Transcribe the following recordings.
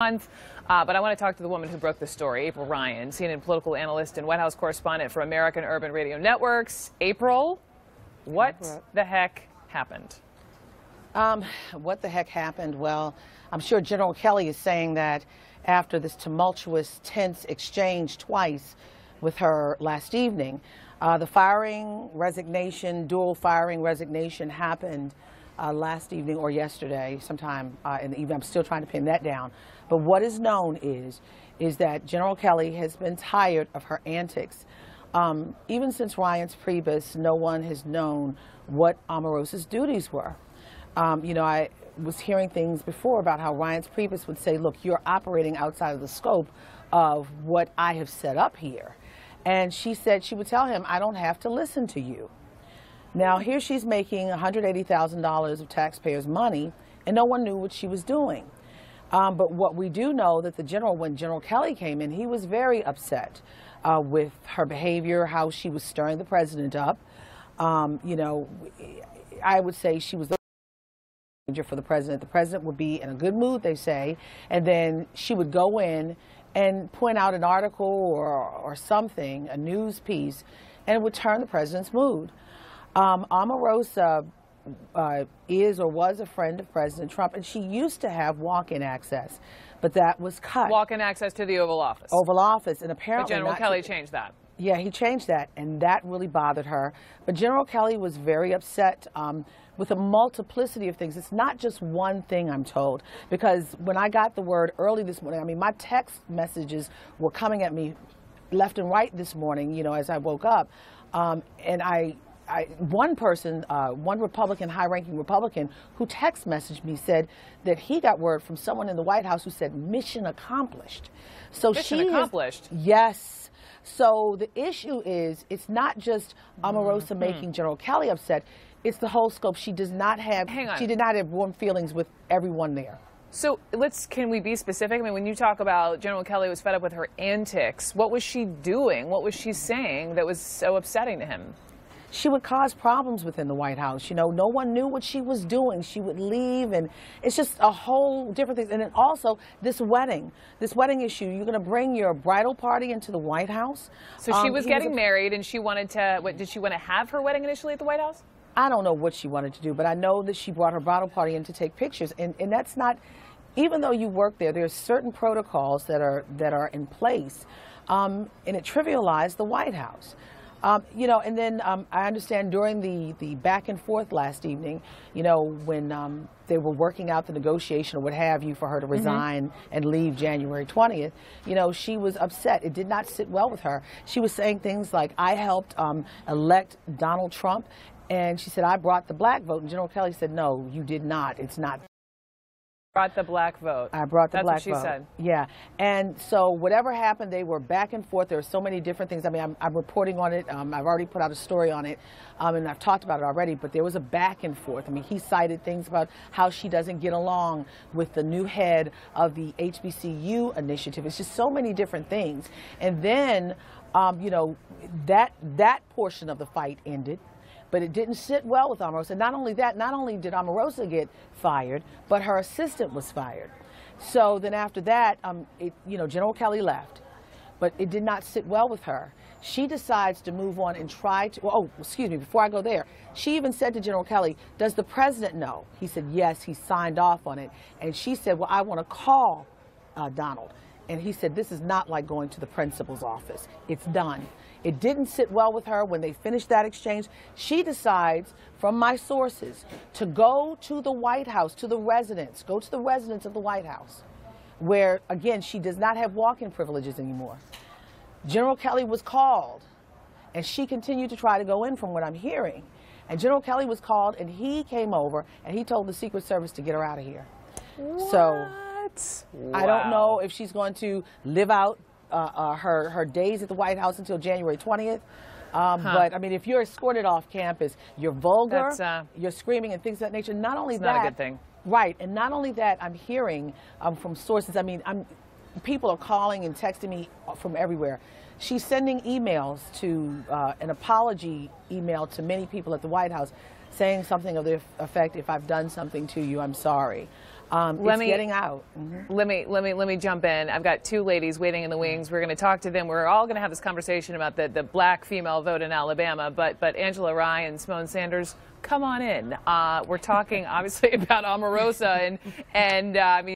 But I want to talk to the woman who broke the story, April Ryan, CNN political analyst and White House correspondent for American Urban Radio Networks. April, what the heck happened? What the heck happened? Well, I'm sure General Kelly is saying that after this tumultuous, tense exchange twice with her last evening, the firing, resignation, dual firing resignation happened last evening or yesterday, sometime in the evening. I'm still trying to pin that down. But what is known is that General Kelly has been tired of her antics. Even since Ryan's Priebus, no one has known what Omarosa's duties were. You know, I was hearing things before about how Ryan's Priebus would say, look, you're operating outside of the scope of what I have set up here. And she said she would tell him, I don't have to listen to you. Now, here she's making $180,000 of taxpayers' money, and no one knew what she was doing. But what we do know that when General Kelly came in, he was very upset with her behavior, how she was stirring the president up. You know, I would say she was the danger for the president. The president would be in a good mood, they say, and then she would go in and point out an article or something, a news piece, and it would turn the president's mood. Omarosa is or was a friend of President Trump, and she used to have walk-in access, but that was cut. Walk-in access to the Oval Office. Oval Office, and apparently But General Kelly changed that. Yeah, he changed that, and that really bothered her. But General Kelly was very upset with a multiplicity of things. It's not just one thing, I'm told, because when I got the word early this morning, I mean, my text messages were coming at me left and right this morning, you know, as I woke up, and one person, one Republican, high-ranking Republican, who text messaged me said that he got word from someone in the White House who said, mission accomplished. So mission accomplished? Yes. So the issue is, it's not just Omarosa making General Kelly upset, it's the whole scope. She does not have, she did not have warm feelings with everyone there. So can we be specific? I mean, when you talk about General Kelly was fed up with her antics, what was she doing? What was she saying that was so upsetting to him? She would cause problems within the White House. You know, no one knew what she was doing. She would leave, and it's just a whole different thing. And then also this wedding issue. You're going to bring your bridal party into the White House. So she was getting married, and she wanted to. Did she want to have her wedding initially at the White House? I don't know what she wanted to do, but I know that she brought her bridal party in to take pictures, and that's not. Even though you work there, there's certain protocols that are in place, and it trivialized the White House. You know, and then I understand during the back and forth last evening, you know, when they were working out the negotiation or what have you for her to resign and leave January 20th, you know, she was upset. It did not sit well with her. She was saying things like, I helped elect Donald Trump, and she said, I brought the black vote. And General Kelly said, no, you did not. It's not. Brought the black vote. I brought the black vote. That's what she said. Yeah. And so whatever happened, they were back and forth. There were so many different things. I mean, I'm reporting on it. I've already put out a story on it, and I've talked about it already, but there was a back and forth. I mean, he cited things about how she doesn't get along with the new head of the HBCU initiative. It's just so many different things. And then, you know, that portion of the fight ended. But it didn't sit well with Omarosa. Not only that, not only did Omarosa get fired, but her assistant was fired. So then after that, you know, General Kelly left, but it did not sit well with her. She decides to move on and try to, oh, excuse me, before I go there, she even said to General Kelly, does the president know? He said, yes, he signed off on it. And she said, well, I want to call Donald. And he said, this is not like going to the principal's office. It's done. It didn't sit well with her when they finished that exchange. She decides, from my sources, to go to the White House, to the residence, go to the residence of the White House, where, again, she does not have walk-in privileges anymore. General Kelly was called, and she continued to try to go in from what I'm hearing. And General Kelly was called, and he came over, and he told the Secret Service to get her out of here. What? So Wow. I don't know if she's going to live out her days at the White House until January 20th. But, I mean, if you're escorted off campus, you're vulgar, you're screaming and things of that nature. Not only that. It's not a good thing. Right. And not only that, I'm hearing from sources, I mean, people are calling and texting me from everywhere. She's sending emails to, an apology email to many people at the White House saying something of the effect, if I've done something to you, I'm sorry. It's getting out. Let me jump in. I've got two ladies waiting in the wings. We're going to talk to them. We're all going to have this conversation about the black female vote in Alabama. But Angela Rye and Simone Sanders, come on in. We're talking obviously about Omarosa and I mean,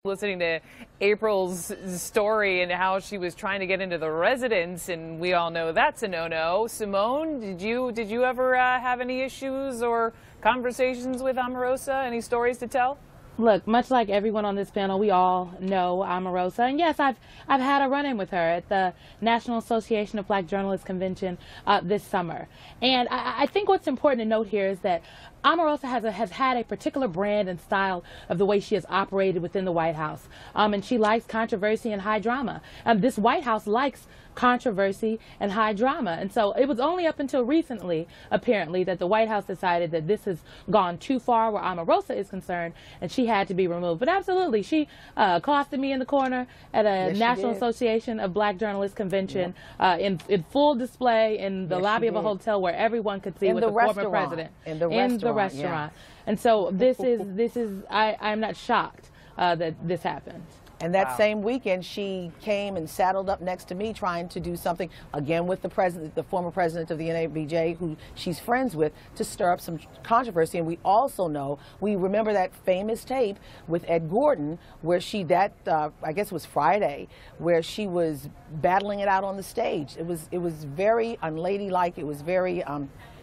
listening to April's story and how she was trying to get into the residence, and we all know that's a no-no. Simone, did you ever have any issues or conversations with Omarosa? Any stories to tell? Look, much like everyone on this panel, we all know Omarosa, and yes, I've had a run-in with her at the National Association of Black Journalists Convention this summer. And I think what's important to note here is that Omarosa has had a particular brand and style of the way she has operated within the White House, and she likes controversy and high drama. This White House likes controversy and high drama, and so it was only up until recently, apparently, that the White House decided that this has gone too far where Omarosa is concerned, and she had to be removed. But absolutely, she accosted me in the corner at a National Association of Black Journalists Convention in full display in the lobby of a hotel where everyone could see with the former president in the restaurant. And so this is I'm not shocked that this happened. And that same weekend, she came and saddled up next to me trying to do something, again, with the president, the former president of the NABJ, who she's friends with, to stir up some controversy. And we also know, we remember that famous tape with Ed Gordon, where I guess it was Friday, where she was battling it out on the stage. It was very unladylike. It was very,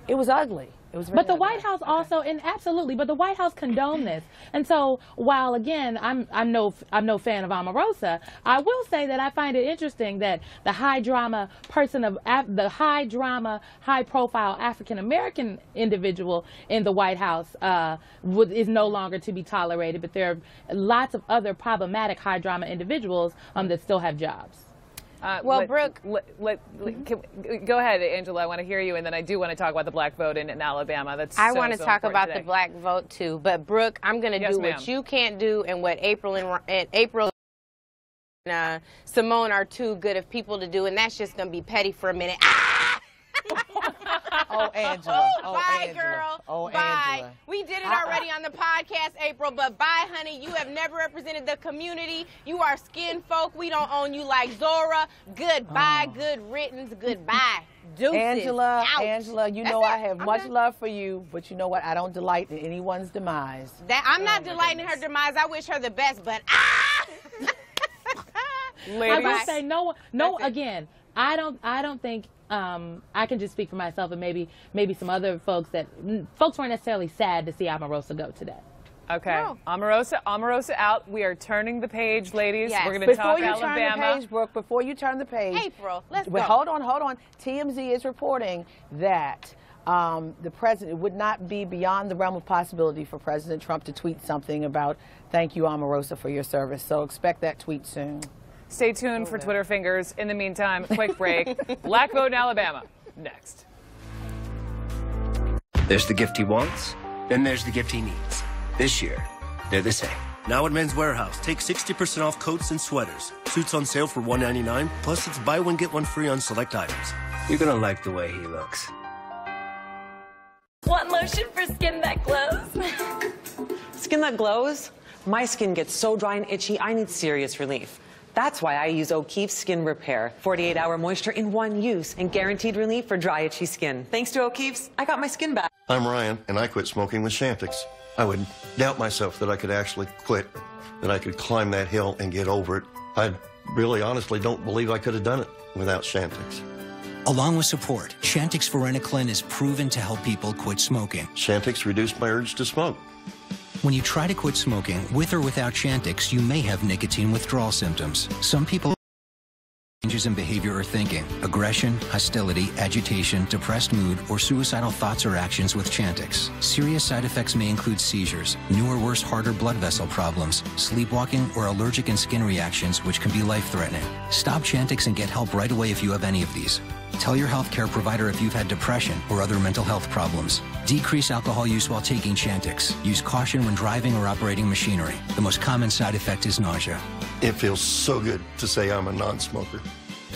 it was ugly. But the White House also, and absolutely, but the White House condoned this. And so, while again, I'm no fan of Omarosa, I will say that I find it interesting that the high drama high profile African American individual in the White House is no longer to be tolerated. But there are lots of other problematic high drama individuals that still have jobs. Brooke, go ahead, Angela. I want to hear you, and then I do want to talk about the black vote in Alabama. I want to talk about the black vote too. But Brooke, I'm going to do what you can't do, and what April and Simone are too good of people to do, and that's just going to be petty for a minute. Ah! Oh, Angela. Bye, Angela. girl. Oh, bye. Angela. We did it already on the podcast, April, but bye, honey. You have never represented the community. You are skin folk. We don't own you like Zora. Goodbye. Good riddance. Goodbye. Deuces. Angela, Ouch. Angela, you know I have much love for you, but you know what? I don't delight in anyone's demise. I'm not delighting in her demise. I wish her the best, but I will say again, I don't think I can just speak for myself and maybe some other folks that folks weren't necessarily sad to see Omarosa go today. Okay, no. Omarosa out. We are turning the page, ladies. Yes. We're going to talk Alabama. Before you turn the page, Brooke, before you turn the page, April, let's go. Hold on. TMZ is reporting that the president would not be beyond the realm of possibility for President Trump to tweet something about "Thank you, Omarosa, for your service." So expect that tweet soon. Stay tuned for Twitter fingers. In the meantime, quick break. Black vote in Alabama. Next. There's the gift he wants, then there's the gift he needs. This year, they're the same. Now at Men's Warehouse, take 60% off coats and sweaters. Suits on sale for $199, plus it's buy one, get one free on select items. You're gonna like the way he looks. Want lotion for skin that glows? Skin that glows? My skin gets so dry and itchy, I need serious relief. That's why I use O'Keefe's Skin Repair. 48-hour moisture in one use and guaranteed relief for dry, itchy skin. Thanks to O'Keefe's, I got my skin back. I'm Ryan, and I quit smoking with Chantix. I would doubt myself that I could actually quit, that I could climb that hill and get over it. I really honestly don't believe I could have done it without Chantix. Along with support, Chantix Varenicline is proven to help people quit smoking. Chantix reduced my urge to smoke. When you try to quit smoking, with or without Chantix, you may have nicotine withdrawal symptoms. Some people changes in behavior or thinking, aggression, hostility, agitation, depressed mood, or suicidal thoughts or actions with Chantix. Serious side effects may include seizures, new or worse heart or blood vessel problems, sleepwalking, or allergic and skin reactions, which can be life-threatening. Stop Chantix and get help right away if you have any of these. Tell your healthcare provider if you've had depression or other mental health problems. Decrease alcohol use while taking Chantix. Use caution when driving or operating machinery. The most common side effect is nausea. It feels so good to say I'm a non-smoker.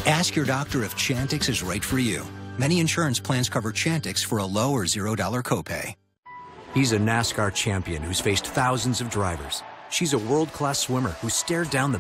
Ask your doctor if Chantix is right for you. Many insurance plans cover Chantix for a low or $0 copay. He's a NASCAR champion who's faced thousands of drivers. She's a world-class swimmer who stared down the